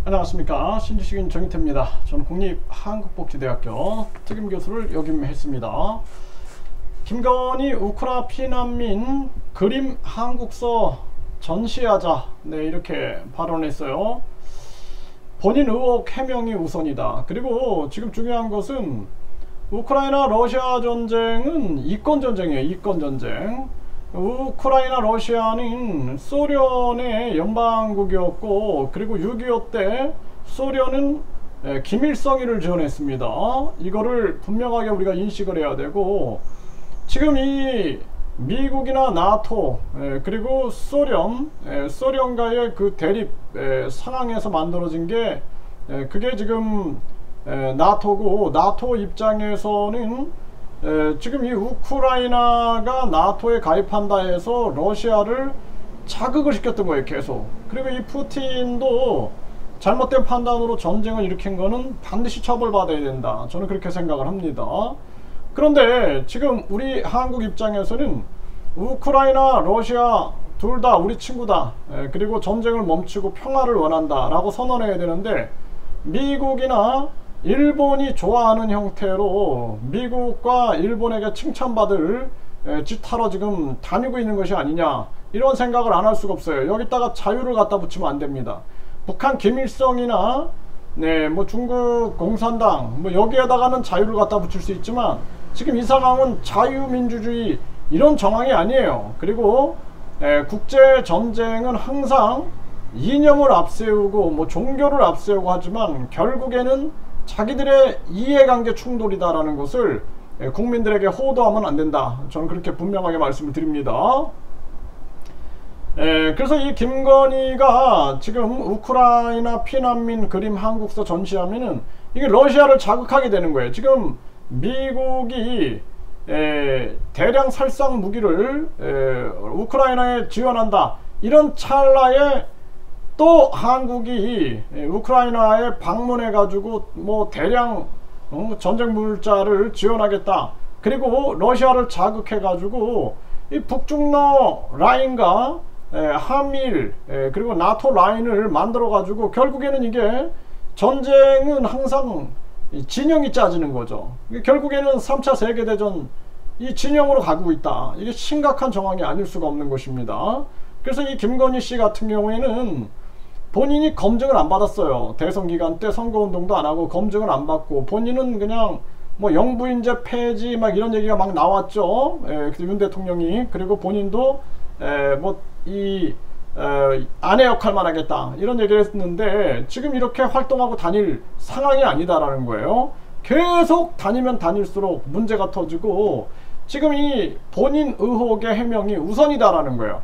안녕하십니까. 신지식인 정인태입니다. 저는 국립한국복지대학교 특임교수를 역임했습니다. 김건희 우크라 피난민 그림 한국서 전시하자, 이렇게 발언했어요. 본인 의혹 해명이 우선이다. 그리고 지금 중요한 것은 우크라이나 러시아 전쟁은 이권전쟁이에요. 이권전쟁. 우크라이나 러시아는 소련의 연방국이었고, 그리고 6.25 때 소련은 김일성이를 지원했습니다. 이거를 분명하게 우리가 인식을 해야 되고, 지금 이 미국이나 나토 그리고 소련과의 그 대립 상황에서 만들어진 게 그게 지금 나토고, 나토 입장에서는 지금 이 우크라이나가 나토에 가입한다 해서 러시아를 자극을 시켰던 거예요, 계속. 그리고 이 푸틴도 잘못된 판단으로 전쟁을 일으킨 거는 반드시 처벌받아야 된다, 저는 그렇게 생각을 합니다. 그런데 지금 우리 한국 입장에서는 우크라이나 러시아 둘 다 우리 친구다, 그리고 전쟁을 멈추고 평화를 원한다 라고 선언해야 되는데, 미국이나 일본이 좋아하는 형태로 미국과 일본에게 칭찬받을 짓하러 지금 다니고 있는 것이 아니냐, 이런 생각을 안 할 수가 없어요. 여기다가 자유를 갖다 붙이면 안 됩니다. 북한 김일성이나 중국 공산당 여기에다가는 자유를 갖다 붙일 수 있지만, 지금 이 상황은 자유민주주의 이런 정황이 아니에요. 그리고 국제 전쟁은 항상 이념을 앞세우고 종교를 앞세우고 하지만 결국에는 자기들의 이해관계 충돌이다라는 것을 국민들에게 호도하면 안 된다, 저는 그렇게 분명하게 말씀을 드립니다. 그래서 이 김건희가 지금 우크라이나 피난민 그림 한국서 전시하면은 이게 러시아를 자극하게 되는 거예요. 지금 미국이 대량 살상 무기를 우크라이나에 지원한다, 이런 찰나에 또 한국이 우크라이나에 방문해 가지고 대량 전쟁 물자를 지원하겠다, 그리고 러시아를 자극해 가지고 이 북중러 라인과 한미일 그리고 나토 라인을 만들어 가지고 결국에는 이게 전쟁은 항상 진영이 짜지는 거죠. 결국에는 3차 세계대전 이 진영으로 가고 있다. 이게 심각한 정황이 아닐 수가 없는 것입니다. 그래서 이 김건희 씨 같은 경우에는 본인이 검증을 안 받았어요. 대선 기간 때 선거운동도 안 하고 검증을 안 받고, 본인은 그냥 영부인제 폐지 이런 얘기가 막 나왔죠. 윤 대통령이. 그리고 본인도 아내 역할만 하겠다, 이런 얘기를 했는데, 지금 이렇게 활동하고 다닐 상황이 아니다라는 거예요. 계속 다니면 다닐수록 문제가 터지고, 지금 이 본인 의혹의 해명이 우선이다라는 거예요.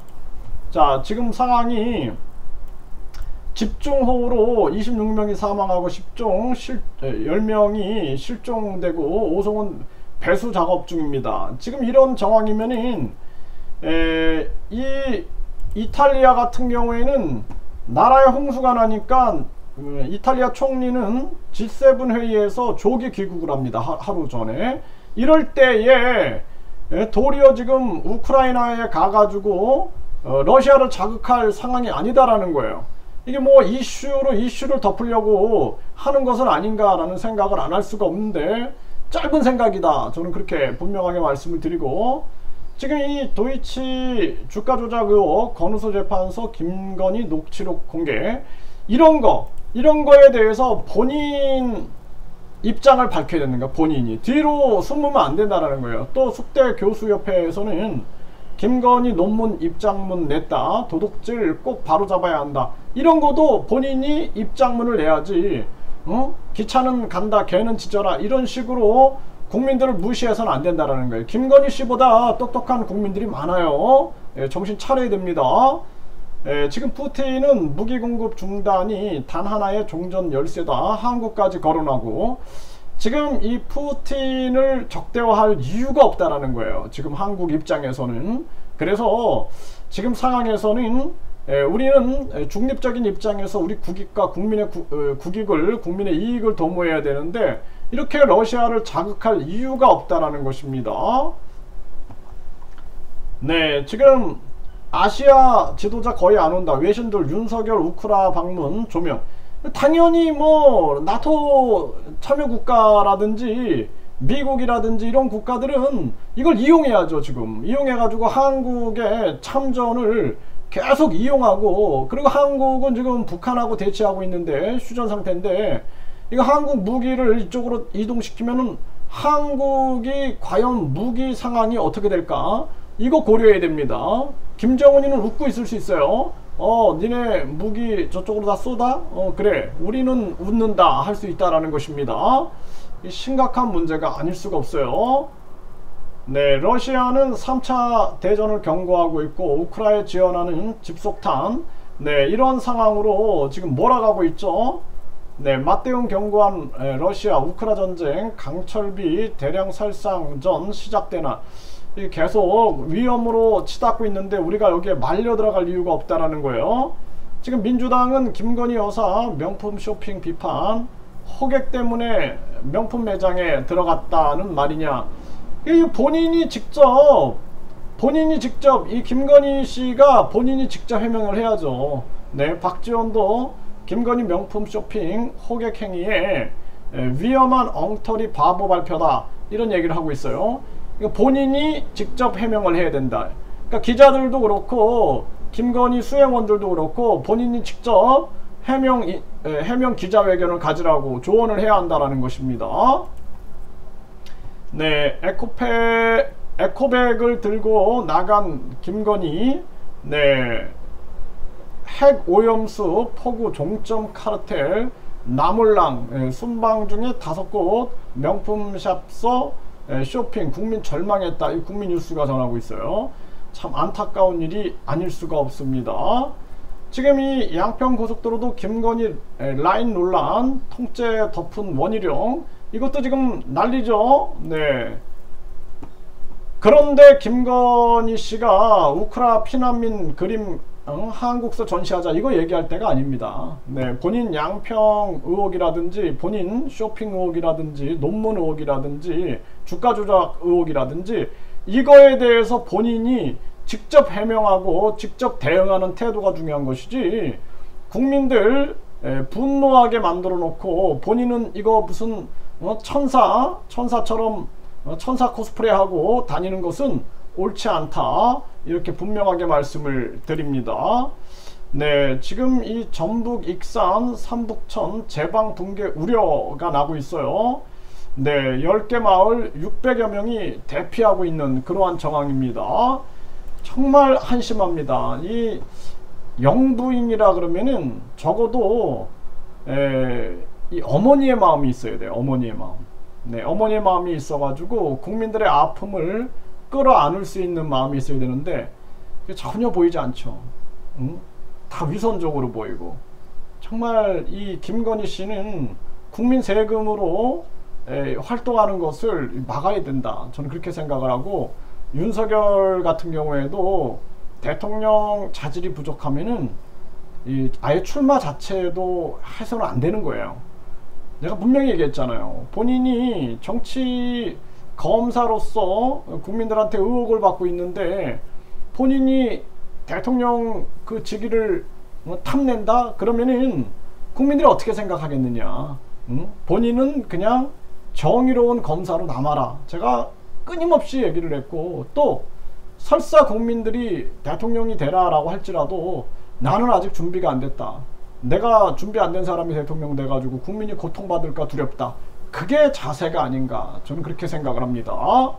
자, 지금 상황이 집중호우로 26명이 사망하고 10명이 실종되고 오송은 배수 작업 중입니다. 지금 이런 정황이면은 이 이탈리아 같은 경우에는 나라에 홍수가 나니까 이탈리아 총리는 G7 회의에서 조기 귀국을 합니다. 하루 전에. 이럴 때에 도리어 지금 우크라이나에 가가지고 러시아를 자극할 상황이 아니다라는 거예요. 이게 이슈를 덮으려고 하는 것은 아닌가라는 생각을 안 할 수가 없는데, 짧은 생각이다, 저는 그렇게 분명하게 말씀을 드리고, 지금 이 도이치 주가 조작 의혹 건우소 재판소 김건희 녹취록 공개, 이런 거에 대해서 본인 입장을 밝혀야 되는 거야. 본인이 뒤로 숨으면 안 된다라는 거예요. 또 숙대 교수협회에서는 김건희 논문 입장문 냈다, 도둑질 꼭 바로잡아야 한다, 이런 것도 본인이 입장문을 내야지, 기차는 간다 개는 짖어라, 이런 식으로 국민들을 무시해서는 안 된다라는 거예요. 김건희 씨보다 똑똑한 국민들이 많아요. 정신 차려야 됩니다. 지금 푸틴은 무기 공급 중단이 단 하나의 종전 열쇠다, 한국까지 거론하고, 지금 이 푸틴을 적대화할 이유가 없다라는 거예요, 지금 한국 입장에서는. 그래서 지금 상황에서는 우리는 중립적인 입장에서 우리 국익과 국민의 국민의 이익을 도모해야 되는데, 이렇게 러시아를 자극할 이유가 없다라는 것입니다. 지금 아시아 지도자 거의 안 온다, 외신들 윤석열 우크라 방문 조명, 당연히 뭐 나토 참여 국가라든지 미국이라든지 이런 국가들은 이걸 이용해야죠. 지금 이용해 가지고 한국의 참전을 계속 이용하고, 그리고 한국은 지금 북한하고 대치하고 있는데 휴전 상태인데, 이거 한국 무기를 이쪽으로 이동시키면은 한국이 과연 무기 상황이 어떻게 될까, 이거 고려해야 됩니다. 김정은이는 웃고 있을 수 있어요. 니네 무기 저쪽으로 다 쏘다? 그래, 우리는 웃는다 할 수 있다라는 것입니다. 심각한 문제가 아닐 수가 없어요. 네, 러시아는 3차 대전을 경고하고 있고 우크라이나에 지원하는 집속탄, 네, 이런 상황으로 지금 몰아가고 있죠. 네, 맞대응 경고한 러시아 우크라 전쟁, 강철비 대량 살상전 시작되나, 계속 위험으로 치닫고 있는데 우리가 여기에 말려 들어갈 이유가 없다라는 거예요. 지금 민주당은 김건희 여사 명품 쇼핑 비판, 호객 때문에 명품 매장에 들어갔다는 말이냐. 본인이 직접 이 김건희 씨가 본인이 직접 해명을 해야죠. 네, 박지원도 김건희 명품 쇼핑 호객 행위에 위험한 엉터리 바보 발표다 이런 얘기를 하고 있어요. 본인이 직접 해명을 해야 된다. 그러니까 기자들도 그렇고 김건희 수행원들도 그렇고 본인이 직접 해명 기자회견을 가지라고 조언을 해야 한다라는 것입니다. 네, 에코백을 들고 나간 김건희, 네, 핵 오염수 포구 종점 카르텔 나몰랑 순방 중에 5곳 명품샵서 쇼핑 국민 절망했다. 이 국민 뉴스가 전하고 있어요. 참 안타까운 일이 아닐 수가 없습니다. 지금 이 양평 고속도로도 김건희 라인 논란 통째 덮은 원희룡, 이것도 지금 난리죠. 네. 그런데 김건희 씨가 우크라 피난민 그림 한국서 전시하자 이거 얘기할 때가 아닙니다. 네, 본인 양평 의혹이라든지 본인 쇼핑 의혹이라든지 논문 의혹이라든지 주가 조작 의혹이라든지 이거에 대해서 본인이 직접 해명하고 직접 대응하는 태도가 중요한 것이지, 국민들 분노하게 만들어 놓고 본인은 이거 무슨 천사처럼 천사 코스프레 하고 다니는 것은 옳지 않다, 이렇게 분명하게 말씀을 드립니다. 네, 지금 이 전북 익산 삼북천 제방 붕괴 우려가 나고 있어요. 네, 10개 마을 600여 명이 대피하고 있는 그러한 정황입니다. 정말 한심합니다. 이 영부인이라 그러면은 적어도 이 어머니의 마음이 있어야 돼요. 어머니의 마음. 네, 어머니의 마음이 있어가지고 국민들의 아픔을 끌어안을 수 있는 마음이 있어야 되는데 전혀 보이지 않죠. 응? 다 위선적으로 보이고. 정말 이 김건희 씨는 국민 세금으로 활동하는 것을 막아야 된다, 저는 그렇게 생각을 하고, 윤석열 같은 경우에도 대통령 자질이 부족하면은 아예 출마 자체도 해서는 안 되는 거예요. 내가 분명히 얘기했잖아요. 본인이 정치 검사로서 국민들한테 의혹을 받고 있는데 본인이 대통령 그 직위를 탐낸다? 그러면은 국민들이 어떻게 생각하겠느냐. 응? 본인은 그냥 정의로운 검사로 남아라. 제가 끊임없이 얘기를 했고, 또 설사 국민들이 대통령이 되라 라고 할지라도 나는 아직 준비가 안 됐다. 내가 준비 안 된 사람이 대통령 돼가지고 국민이 고통받을까 두렵다. 그게 자세가 아닌가, 저는 그렇게 생각을 합니다.